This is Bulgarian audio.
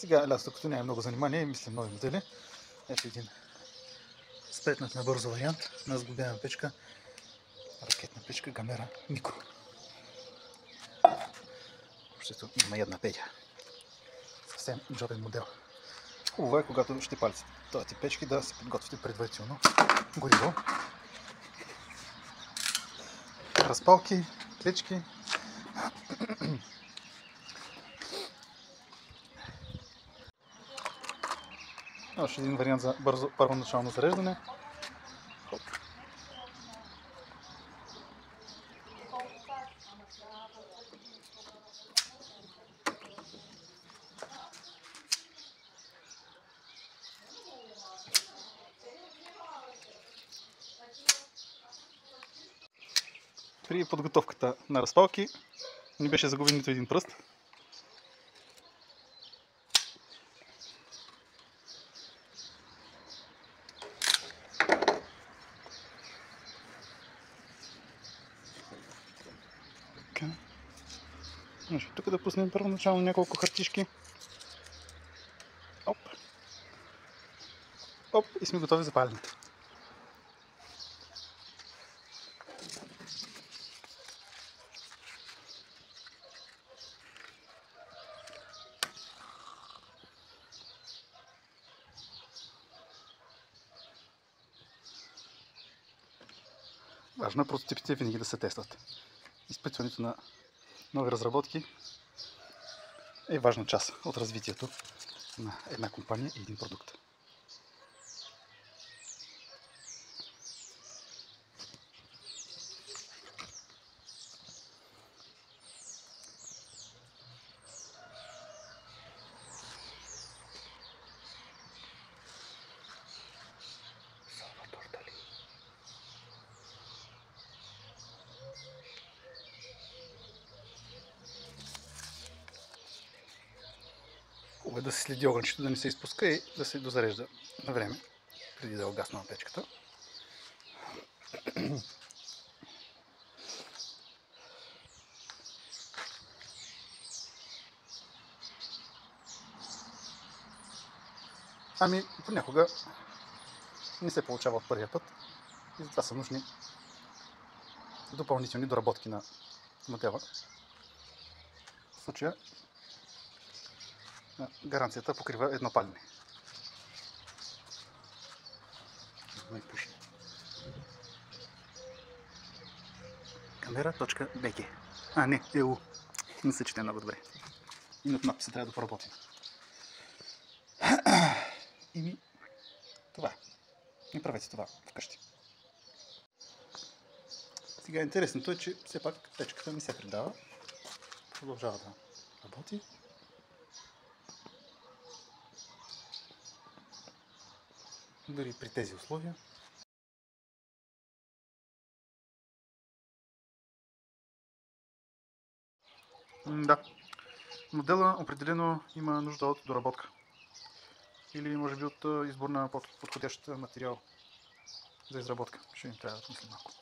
Сега лятото, като няма много занимание, мислим нови модели. Ето един спретнат на бързо вариант на сглобяема печка, ракетна печка, Gamera Micro. Общото има една петя. Съвсем джобен модел. Хубаво е, когато ще палите този тип печки, да се подготвите предварително гориво, разпалки, клечки. Още един вариант за бързо първоначално зареждане. Хоп. При подготовката на разпалки не беше загубен нито един пръст. Може тук да пуснем първоначално няколко хартишки. Оп. Оп, и сме готови за паленето. Важно е прототипите винаги да се тестват. Изпитването на нови разработки е важна част от развитието на една компания и един продукт. Хубаво е да се следи огънчето, да не се изпуска и да се дозарежда на време, преди да е угаснала печката. Ами, понякога не се получава от първия път и затова са нужни допълнителни доработки на модела. В случая гаранцията покрива едно палене. Gamera.bg. Не, EU. Не се чете много добре. И от надписа трябва да поработим. И това. Не правете това вкъщи. Сега интересното е, че все пак печката не се предава. Продължава да работи. Дори при тези условия. Да. Модела определено има нужда от доработка. Или може би от избор на подходящ материал за изработка. Ще ни трябва да мислим малко.